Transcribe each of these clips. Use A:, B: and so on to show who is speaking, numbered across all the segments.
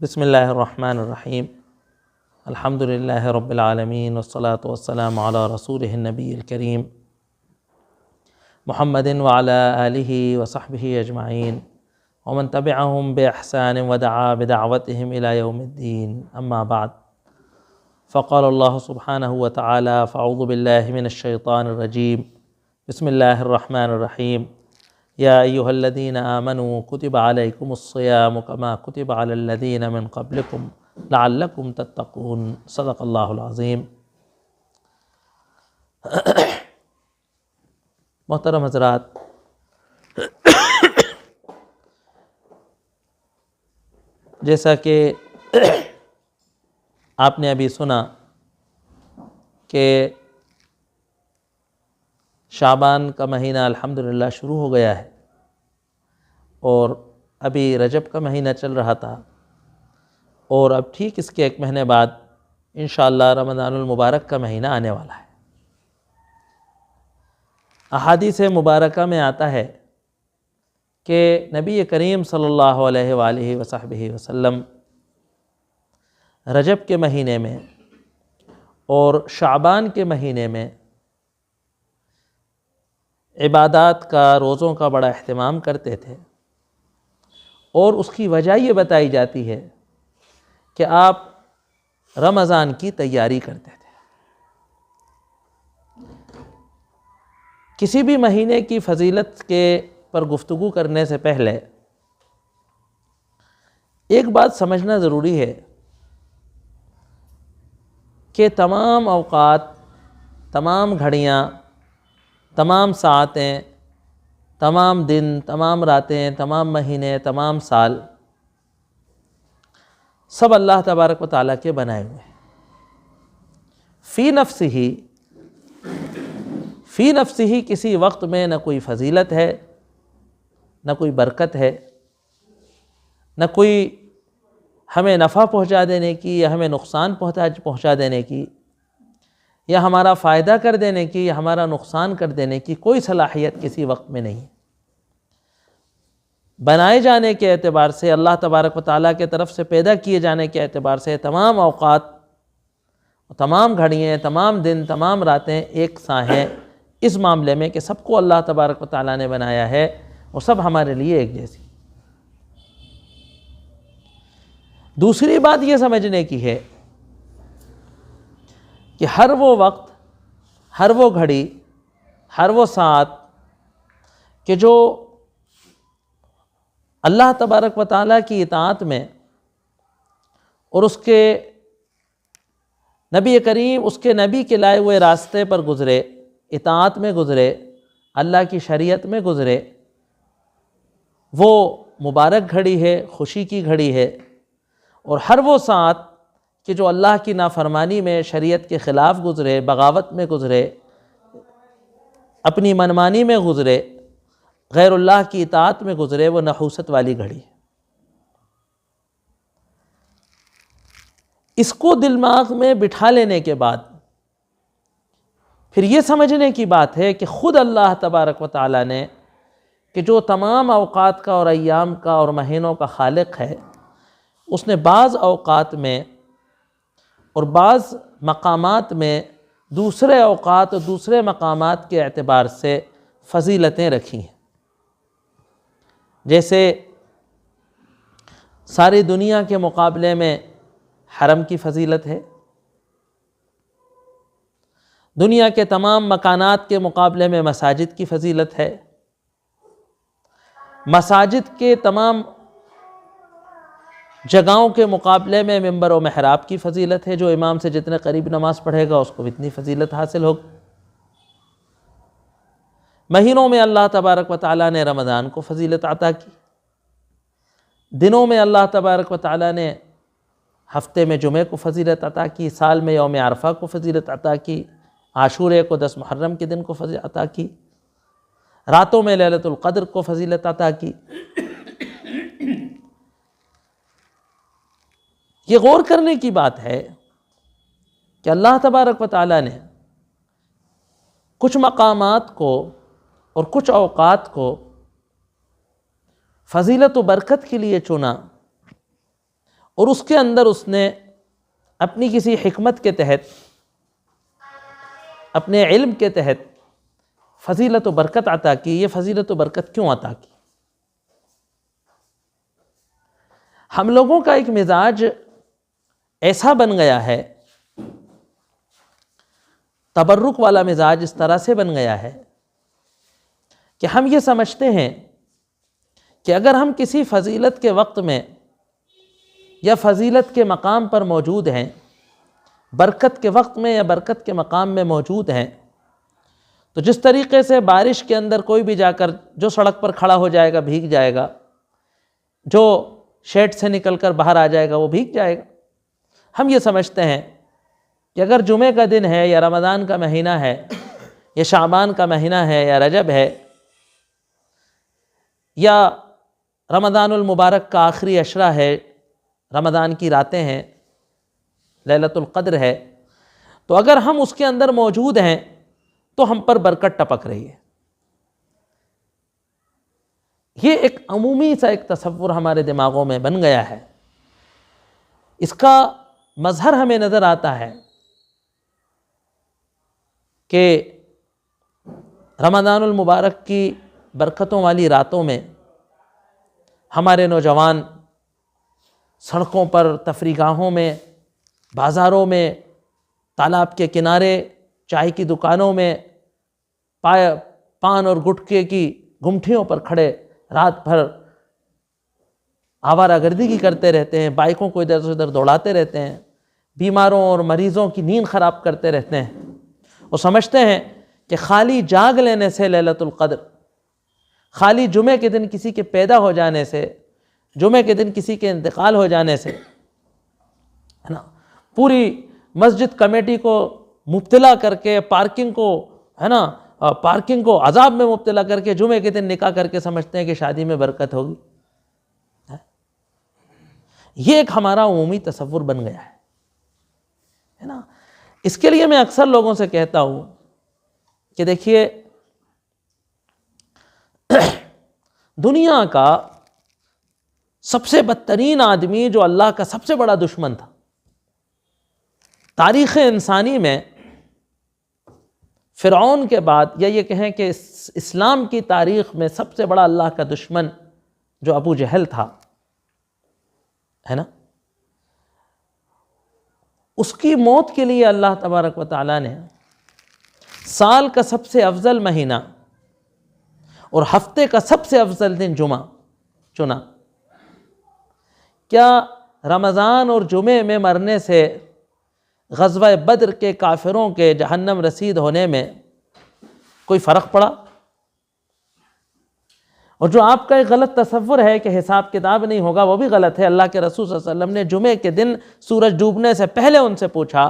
A: بسم اللہ الرحمن الرحیم الحمد للہ رب العالمین والصلاة والسلام علی رسولہ النبی الکریم محمد وعلی آلہ وصحبہ اجمعین ومن تبعہم بإحسان ودعا بدعوتہم الی یوم الدین اما بعد فقال اللہ سبحانہ وتعالی فاعوذ باللہ من الشیطان الرجیم بسم اللہ الرحمن الرحیم یا ایہا الذین آمنوا کتب علیکم الصیام کما کتب علی الذین من قبلکم لعلکم تتقون صدق اللہ العظیم۔ محترم حضرات، جیسا کہ آپ نے ابھی سنا کہ شعبان کا مہینہ الحمدللہ شروع ہو گیا ہے اور ابھی رجب کا مہینہ چل رہا تھا، اور اب ٹھیک اس کے ایک مہینے بعد انشاءاللہ رمضان المبارک کا مہینہ آنے والا ہے۔ احادیث مبارکہ میں آتا ہے کہ نبی کریم صلی اللہ علیہ وآلہ وصحبہ وسلم رجب کے مہینے میں اور شعبان کے مہینے میں عبادات کا، روزوں کا بڑا اہتمام کرتے تھے، اور اس کی وجہ یہ بتائی جاتی ہے کہ آپ رمضان کی تیاری کرتے تھے۔ کسی بھی مہینے کی فضیلت کے پر گفتگو کرنے سے پہلے ایک بات سمجھنا ضروری ہے کہ تمام اوقات، تمام گھڑیاں، تمام ساعتیں، تمام دن، تمام راتیں، تمام مہینے، تمام سال سب اللہ تبارک و تعالیٰ کے بنائے ہوئے ہیں۔ فی نفسہ کسی وقت میں نہ کوئی فضیلت ہے، نہ کوئی برکت ہے، نہ کوئی ہمیں نفع پہنچا دینے کی یا ہمیں نقصان پہنچا دینے کی، یا ہمارا فائدہ کر دینے کی یا ہمارا نقصان کر دینے کی کوئی صلاحیت کسی وقت میں نہیں۔ بنائے جانے کے اعتبار سے، اللہ تبارک و تعالیٰ کے طرف سے پیدا کیے جانے کے اعتبار سے تمام اوقات، تمام گھڑیاں، تمام دن، تمام راتیں ایک سا ہیں اس معاملے میں کہ سب کو اللہ تبارک و تعالیٰ نے بنایا ہے اور سب ہمارے لیے ایک جیسی۔ دوسری بات یہ سمجھنے کی ہے کہ ہر وہ وقت، ہر وہ گھڑی، ہر وہ ساعت کہ جو اللہ تبارک و تعالیٰ کی اطاعت میں اور اس کے نبی کریم، اس کے نبی کے لائے ہوئے راستے پر گزرے، اطاعت میں گزرے، اللہ کی شریعت میں گزرے، وہ مبارک گھڑی ہے، خوشی کی گھڑی ہے۔ اور ہر وہ ساعت کہ جو اللہ کی نافرمانی میں، شریعت کے خلاف گزرے، بغاوت میں گزرے، اپنی منمانی میں گزرے، غیر اللہ کی اطاعت میں گزرے، وہ نحوست والی گھڑی ہے۔ اس کو دماغ میں بٹھا لینے کے بعد پھر یہ سمجھنے کی بات ہے کہ خود اللہ تبارک و تعالیٰ نے کہ جو تمام اوقات کا اور ایام کا اور مہینوں کا خالق ہے، اس نے بعض اوقات میں اور بعض مقامات میں دوسرے اوقات اور دوسرے مقامات کے اعتبار سے فضیلتیں رکھی ہیں۔ جیسے ساری دنیا کے مقابلے میں حرم کی فضیلت ہے، دنیا کے تمام مکانات کے مقابلے میں مساجد کی فضیلت ہے، مساجد کے تمام جگہوں کے مقابلے میں منبر و محراب کی فضیلت ہے، جو امام سے جتنے قریب نماز پڑھے گا اس کو اتنی فضیلت حاصل ہوگی۔ مہینوں میں اللہ تبارک و تعالیٰ نے رمضان کو فضیلت عطا کی، دنوں میں اللہ تبارک و تعالیٰ نے ہفتے میں جمعے کو فضیلت عطا کی، سال میں یوم عرفہ کو فضیلت عطا کی، عاشورے کو 10 محرم کے دن کو فضیلت عطا کی، راتوں میں لیلۃ القدر کو فضیلت عطا کی۔ یہ غور کرنے کی بات ہے کہ اللہ تبارک و تعالیٰ نے کچھ مقامات کو اور کچھ اوقات کو فضیلت و برکت کے لیے چنا اور اس کے اندر اس نے اپنی کسی حکمت کے تحت، اپنے علم کے تحت فضیلت و برکت عطا کی۔ یہ فضیلت و برکت کیوں عطا کی؟ ہم لوگوں کا ایک مزاج ایسا بن گیا ہے، تبرک والا مزاج اس طرح سے بن گیا ہے کہ ہم یہ سمجھتے ہیں کہ اگر ہم کسی فضیلت کے وقت میں یا فضیلت کے مقام پر موجود ہیں، برکت کے وقت میں یا برکت کے مقام میں موجود ہیں، تو جس طریقے سے بارش کے اندر کوئی بھی جا کر جو سڑک پر کھڑا ہو جائے گا بھیگ جائے گا، جو شیڈ سے نکل کر باہر آ جائے گا وہ بھیگ جائے گا، ہم یہ سمجھتے ہیں کہ اگر جمعے کا دن ہے یا رمضان کا مہینہ ہے یا شعبان کا مہینہ ہے یا رجب ہے یا رمضان المبارک کا آخری عشرہ ہے، رمضان کی راتیں ہیں، لیلۃ القدر ہے، تو اگر ہم اس کے اندر موجود ہیں تو ہم پر برکت ٹپک رہی ہے۔ یہ ایک عمومی سا ایک تصور ہمارے دماغوں میں بن گیا ہے۔ اس کا مظہر ہمیں نظر آتا ہے کہ رمضان المبارک کی برکتوں والی راتوں میں ہمارے نوجوان سڑکوں پر، تفریح گاہوں میں، بازاروں میں، تالاب کے کنارے، چائے کی دکانوں میں، پان اور گٹکے کی گمٹھیوں پر کھڑے رات بھر آوارہ گردی کرتے رہتے ہیں، بائکوں کو ادھر سے ادھر دوڑاتے رہتے ہیں، بیماروں اور مریضوں کی نیند خراب کرتے رہتے ہیں۔ وہ سمجھتے ہیں کہ خالی جاگ لینے سے لیلۃ القدر، خالی جمعے کے دن کسی کے پیدا ہو جانے سے، جمعے کے دن کسی کے انتقال ہو جانے سے، ہے نا، پوری مسجد کمیٹی کو مبتلا کر کے، پارکنگ کو عذاب میں مبتلا کر کے جمعے کے دن نکاح کر کے سمجھتے ہیں کہ شادی میں برکت ہوگی۔ یہ ایک ہمارا عمومی تصور بن گیا ہے نا۔ اس کے لیے میں اکثر لوگوں سے کہتا ہوں کہ دیکھیے، دنیا کا سب سے بدترین آدمی جو اللہ کا سب سے بڑا دشمن تھا تاریخ انسانی میں، فرعون کے بعد، یا یہ کہیں کہ اسلام کی تاریخ میں سب سے بڑا اللہ کا دشمن جو ابو جہل تھا، ہے نا، اس کی موت کے لیے اللہ تبارک و تعالیٰ نے سال کا سب سے افضل مہینہ اور ہفتے کا سب سے افضل دن جمعہ چنا۔ کیا رمضان اور جمعے میں مرنے سے غزوہ بدر کے کافروں کے جہنم رسید ہونے میں کوئی فرق پڑا؟ اور جو آپ کا ایک غلط تصور ہے کہ حساب کتاب نہیں ہوگا، وہ بھی غلط ہے۔ اللہ کے رسول صلی اللہ علیہ وسلم نے جمعے کے دن سورج ڈوبنے سے پہلے ان سے پوچھا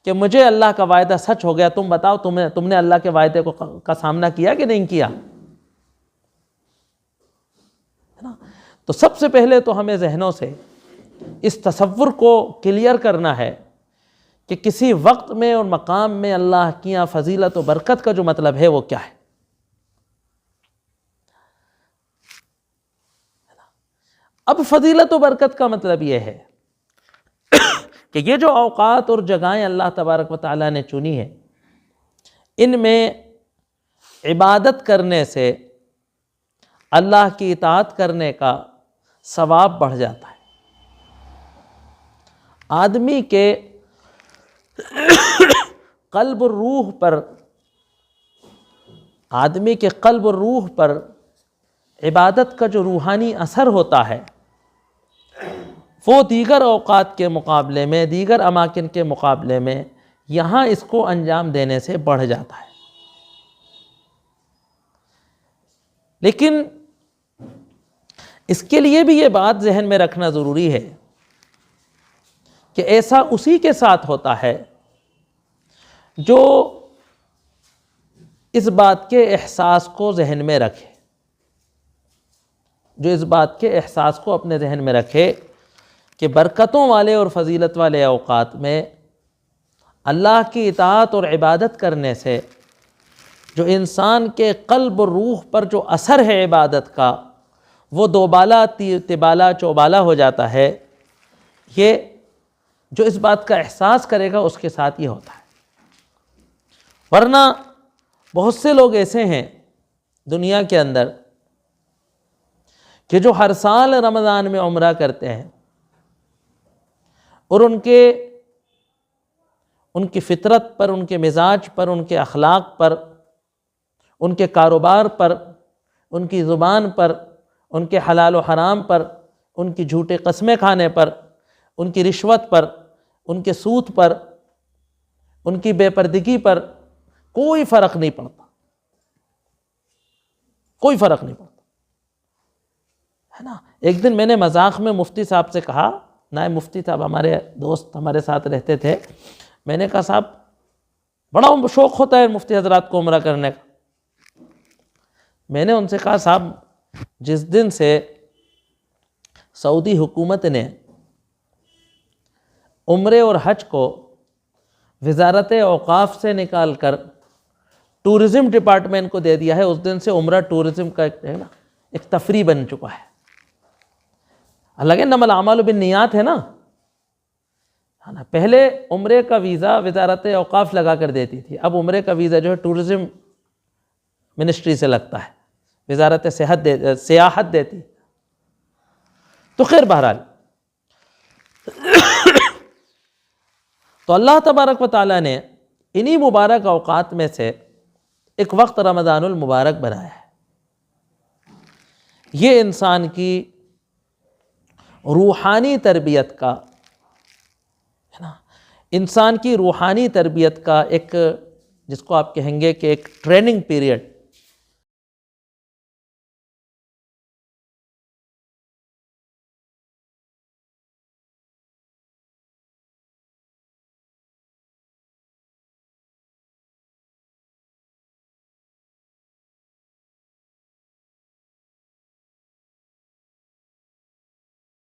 A: کہ مجھے اللہ کا وعدہ سچ ہو گیا، تم بتاؤ تم نے اللہ کے وعدے کا سامنا کیا کہ نہیں کیا؟ تو سب سے پہلے تو ہمیں ذہنوں سے اس تصور کو کلیئر کرنا ہے کہ کسی وقت میں اور مقام میں اللہ کی یہاں فضیلت و برکت کا جو مطلب ہے وہ کیا ہے۔ اب فضیلت و برکت کا مطلب یہ ہے کہ یہ جو اوقات اور جگہیں اللہ تبارک و تعالیٰ نے چنی ہیں، ان میں عبادت کرنے سے اللہ کی اطاعت کرنے کا ثواب بڑھ جاتا ہے۔ آدمی کے قلب اور روح پر عبادت کا جو روحانی اثر ہوتا ہے، وہ دیگر اوقات کے مقابلے میں، دیگر اماکن کے مقابلے میں یہاں اس کو انجام دینے سے بڑھ جاتا ہے۔ لیکن اس کے لیے بھی یہ بات ذہن میں رکھنا ضروری ہے کہ ایسا اسی کے ساتھ ہوتا ہے جو اس بات کے احساس کو ذہن میں رکھے، جو اس بات کے احساس کو اپنے ذہن میں رکھے کہ برکتوں والے اور فضیلت والے اوقات میں اللہ کی اطاعت اور عبادت کرنے سے جو انسان کے قلب اور روح پر جو اثر ہے عبادت کا، وہ دوبالا تیبالا چوبالا ہو جاتا ہے، یہ جو اس بات کا احساس کرے گا اس کے ساتھ یہ ہوتا ہے. ورنہ بہت سے لوگ ایسے ہیں دنیا کے اندر کہ جو ہر سال رمضان میں عمرہ کرتے ہیں اور ان کی فطرت پر، ان کے مزاج پر، ان کے اخلاق پر، ان کے کاروبار پر، ان کی زبان پر، ان کے حلال و حرام پر، ان کی جھوٹے قسمیں کھانے پر، ان کی رشوت پر، ان کے سود پر، ان کی بے پردگی پر کوئی فرق نہیں پڑتا، کوئی فرق نہیں پڑتا ہے نا. ایک دن میں نے مذاق میں مفتی صاحب سے کہا، نائب مفتی صاحب ہمارے دوست ہمارے ساتھ رہتے تھے، میں نے کہا صاحب بڑا شوق ہوتا ہے مفتی حضرات کو عمرہ کرنے کا. میں نے ان سے کہا صاحب جس دن سے سعودی حکومت نے عمرے اور حج کو وزارت اوقاف سے نکال کر ٹورزم ڈپارٹمنٹ کو دے دیا ہے، اس دن سے عمرہ ٹورزم کا ایک تفریح بن چکا ہے. حالانکہ انما الاعمال بالنیات ہے نا. پہلے عمرے کا ویزا وزارت اوقاف لگا کر دیتی تھی، اب عمرے کا ویزا جو ہے ٹورزم منسٹری سے لگتا ہے، وزارت سیاحت دیتی. تو خیر بہرحال تو اللہ تبارک و تعالیٰ نے انہی مبارک اوقات میں سے ایک وقت رمضان المبارک بنایا ہے. یہ انسان کی روحانی تربیت کا ہے نا، انسان کی روحانی تربیت کا ایک، جس کو آپ کہیں گے کہ ایک ٹریننگ پیریڈ